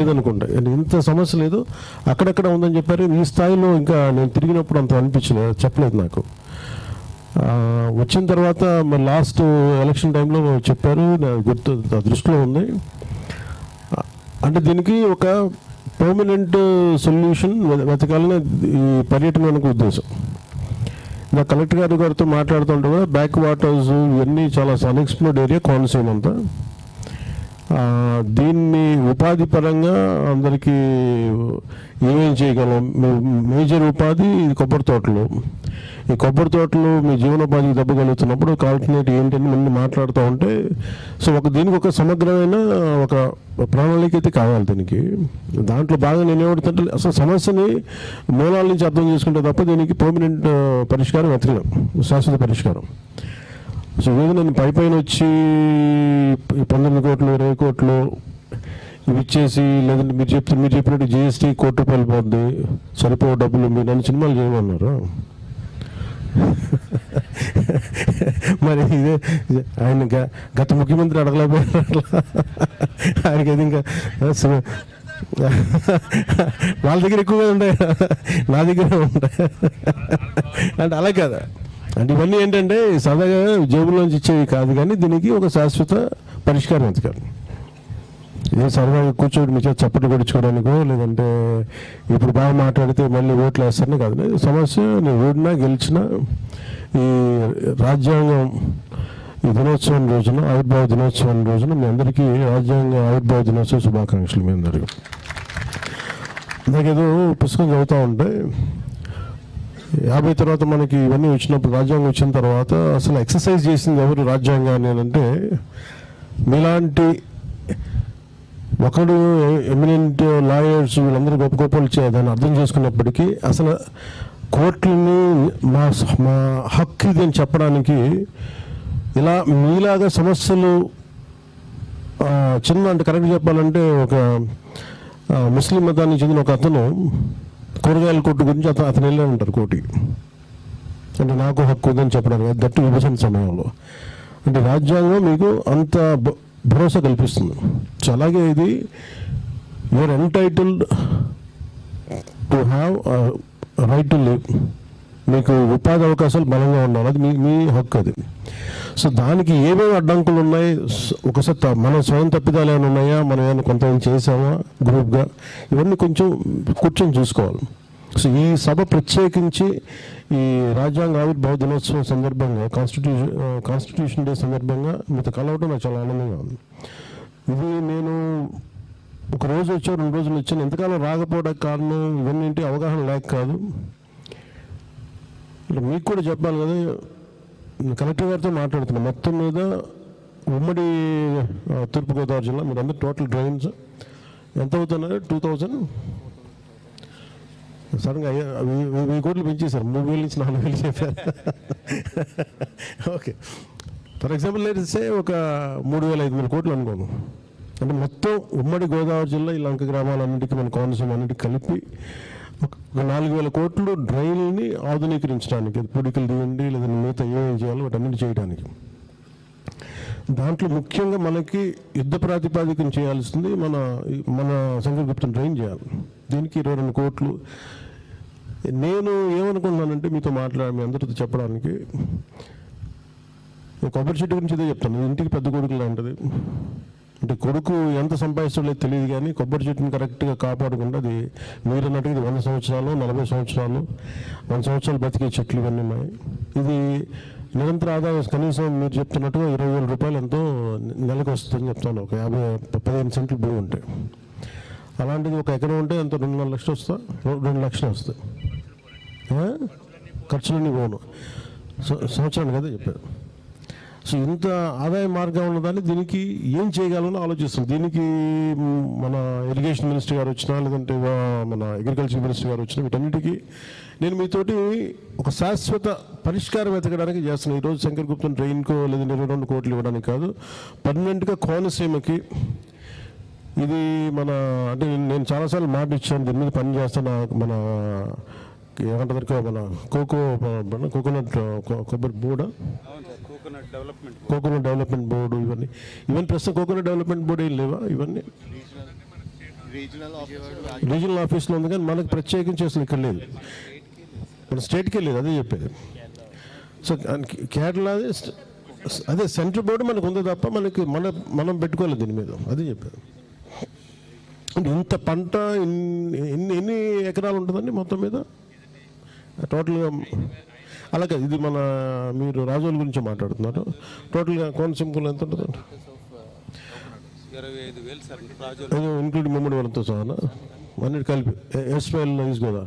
లేదనుకుంటా, ఇంత సమస్య లేదు, అక్కడక్కడ ఉందని చెప్పారు. ఈ స్థాయిలో ఇంకా నేను తిరిగినప్పుడు అంత అనిపించలేదు, చెప్పలేదు నాకు. వచ్చిన తర్వాత మరి లాస్ట్ ఎలక్షన్ టైంలో చెప్పారు, గుర్తు దృష్టిలో ఉంది. అంటే దీనికి ఒక పర్మనెంట్ సొల్యూషన్ వెతకాలని ఈ పర్యటన వెనక ఉద్దేశం. నా కలెక్టర్ గారితో మాట్లాడుతుంటే కూడా బ్యాక్ వాటర్స్ ఇవన్నీ చాలా అన్ఎక్స్ప్లోర్డ్ ఏరియా కోనసీమ అంతా. దీన్ని ఉపాధి పరంగా అందరికీ ఏమేం చేయగలం, మేజర్ ఉపాధి కొబ్బరి తోటలు. ఈ కొబ్బరి తోటలు మీ జీవనోపాధికి దెబ్బగలుగుతున్నప్పుడు ఆల్టర్నేటివ్ ఏంటని ముందు మాట్లాడుతూ ఉంటే, సో దీనికి ఒక సమగ్రమైన ఒక ప్రణాళిక అయితే కావాలి దీనికి. దాంట్లో బాగా నేను ఏమడుతుంటే అసలు సమస్యని మూలాల నుంచి అర్థం చేసుకుంటే తప్ప దీనికి పర్మనెంట్ పరిష్కారం వెతకలేం, శాశ్వత పరిష్కారం. సో ఏదో నేను పైన వచ్చి 19 కోట్లు 20 కోట్లు ఇవి ఇచ్చేసి, లేదంటే మీరు చెప్పినట్టు GST ₹1 కోటి పోద్ది, సరిపో డబ్బులు, మీరు నన్ను సినిమాలు చేయమన్నారు. మరి ఇదే ఆయన గత ముఖ్యమంత్రి అడగలేకపోయారు, ఆయనకి అది ఇంకా వాళ్ళ దగ్గర ఎక్కువగా ఉంటాయి, నా దగ్గర ఉంటాయి అంటే అలా కదా. అంటే ఇవన్నీ ఏంటంటే సరదాగా జేబులోంచి ఇచ్చేవి కాదు, కానీ దీనికి ఒక శాశ్వత పరిష్కారం వెతకాలి. ఏ సరదాగా కూర్చోటి మీ చేత చప్పట్లు కొట్టించుకోవడానికో, లేదంటే ఇప్పుడు బాగా మాట్లాడితే మళ్ళీ ఓట్లు వేస్తారని కాదు. సమస్య నేను ఓడినా గెలిచినా ఈ రాజ్యాంగం ఈ దినోత్సవం రోజున, ఆవిర్భావ దినోత్సవం రోజున మీ అందరికీ రాజ్యాంగ ఆవిర్భావ దినోత్సవ శుభాకాంక్షలు మీ అందరికీ. నాకేదో పుస్తకం చదువుతూ ఉంటే 50 తర్వాత మనకి ఇవన్నీ వచ్చినప్పుడు, రాజ్యాంగం వచ్చిన తర్వాత అసలు ఎక్సర్సైజ్ చేసింది ఎవరు రాజ్యాంగాన్ని అని అంటే, మీలాంటి ఒకడు ఎమినెంట్ లాయర్స్ వీళ్ళందరూ గొప్ప గొప్పలు దాన్ని అర్థం చేసుకున్నప్పటికీ అసలు కోర్టులని మా హక్కు ఇది అని చెప్పడానికి ఇలా మీలాగా సమస్యలు చిన్న, అంటే కరెక్ట్ చెప్పాలంటే ఒక ముస్లిం మతానికి చెందిన ఒక అతను కూరగాయల కొట్టు గురించి అతను వెళ్ళే ఉంటారు కోర్టుకి, అంటే నాకు హక్కు ఉందని చెప్పడానికి, దట్టు విభజన సమయంలో. అంటే రాజ్యాంగం మీకు అంత భరోసా కల్పిస్తుంది. సో అలాగే ఇది you are entitled to have right to live, మీకు ఉపాధి అవకాశాలు బలంగా ఉండాలి, అది మీ హక్కు అది. సో దానికి ఏమేమి అడ్డంకులు ఉన్నాయి, ఒకసారి మన స్వయం తప్పిదాలు ఏమైనా ఉన్నాయా, మనం ఏమైనా కొంతమంది చేసామా గ్రూప్గా, ఇవన్నీ కొంచెం కూర్చొని చూసుకోవాలి. సో ఈ సభ ప్రత్యేకించి ఈ రాజ్యాంగ ఆవిర్భావ దినోత్సవం సందర్భంగా, కాన్స్టిట్యూషన్ డే సందర్భంగా మీతో కలవడం నాకు చాలా ఆనందంగా ఉంది. ఇది నేను ఒక రోజు వచ్చాను, 2 రోజులు వచ్చాను, ఎంతకాలం రాకపోవడానికి కారణం ఇవన్నీ అవగాహన లేక కాదు. మీకు కూడా చెప్పాలి కదా, కలెక్టర్ గారితో మాట్లాడుతున్నాను. మొత్తం మీద ఉమ్మడి తూర్పుగోదావరి జిల్లా మీరు అందరూ టోటల్ డ్రైన్స్ ఎంత అవుతున్నారు? 2000 సడన్గా 1000 కోట్లు పెంచేశారు, 3000 నుంచి 4000 చెప్పారు. ఓకే, ఫర్ ఎగ్జాంపుల్ లేదంటే ఒక 3500 కోట్లు అనుకోను. అంటే మొత్తం ఉమ్మడి గోదావరి జిల్లా ఈ లంక గ్రామాలన్నింటికి, మన కోనసీమ అన్నింటికి కలిపి ఒక 4000 కోట్లు డ్రైన్ని ఆధునీకరించడానికి, పూడికలు తీయండి లేదంటే మిగతా ఏమేం చేయాలో వాటన్నిటి చేయడానికి. దాంట్లో ముఖ్యంగా మనకి యుద్ధ ప్రాతిపాదికన చేయాల్సింది మన శంకరగుప్తం డ్రైన్ చేయాలి. దీనికి 22 కోట్లు. నేను ఏమనుకున్నానంటే మీతో మీ అందరితో చెప్పడానికి, కొబ్బరి చెట్టు గురించి ఇదే చెప్తాను. ఇంటికి పెద్ద కొడుకు లాంటిది. అంటే కొడుకు ఎంత సంపాదించలేదు తెలియదు, కానీ కొబ్బరి చెట్టుని కరెక్ట్గా కాపాడుకుంటే అది మీరు అన్నట్టుగా ఇది 100 సంవత్సరాలు 40 సంవత్సరాలు 100 సంవత్సరాలు బతికే చెట్లు ఇవన్నీ ఉన్నాయి. ఇది నిరంతర ఆదాయం కనీసం మీరు చెప్తున్నట్టుగా 20,000 రూపాయలు ఎంతో నెలకు వస్తుందని చెప్తాను. ఒక 15 సెంట్లు భూమి ఉంటే, అలాంటిది ఒక ఎకరం ఉంటే ఎంతో 2,4 లక్షలు వస్తా, 2 లక్షలు వస్తాయి. ఖర్చులన్నీ పోను సంవత్సరానికి కదా చెప్పారు. సో ఇంత ఆదాయ మార్గం ఉన్నదాన్ని దీనికి ఏం చేయగలమని ఆలోచిస్తాం. దీనికి మన ఇరిగేషన్ మినిస్టర్ గారు వచ్చినా, లేదంటే మన అగ్రికల్చర్ మినిస్టర్ గారు వచ్చినా, వీటన్నిటికీ నేను మీతోటి ఒక శాశ్వత పరిష్కారం వెతకడానికి చేస్తున్నాను. ఈరోజు శంకరగుప్తం ట్రైన్కో లేదంటే 22 కోట్లు ఇవ్వడానికి కాదు, పర్మనెంట్గా కోనసీమకి ఇది అంటే నేను చాలాసార్లు మాట ఇచ్చాను, దీని మీద పని చేస్తాను. మన ఏమంటారు, మన కోకోనట్ కొబ్బరి బోర్డా, కోకోనట్ డెవలప్మెంట్ బోర్డు, ఇవన్నీ ప్రస్తుతం కోకోనట్ డెవలప్మెంట్ బోర్డు ఏం లేవా? ఇవన్నీ రీజనల్ ఆఫీస్లో ఉంది, కానీ మనకు ప్రత్యేకించి అసలు ఇక్కడ లేదు, మన స్టేట్కే లేదు, అదే చెప్పేది. సో కేరళ అదే సెంట్రల్ బోర్డు మనకు ఉంది తప్ప మనకి మనం పెట్టుకోలేదు దీని మీద, అదే చెప్పారు. అంటే ఇంత పంట ఎన్ని ఎకరాలు ఉంటుందండి మొత్తం మీద టోటల్గా? అలాగే ఇది మీరు రాజోల గురించి మాట్లాడుతున్నారు, టోటల్గా కోనసీమలో ఎంత ఉంటుందండి? 25,000 సార్, ఇంక్లూడింగ్ 3,000తో సహా అన్నిటి కలిపి ఎస్పీఎల్ ఈజ్ కదా.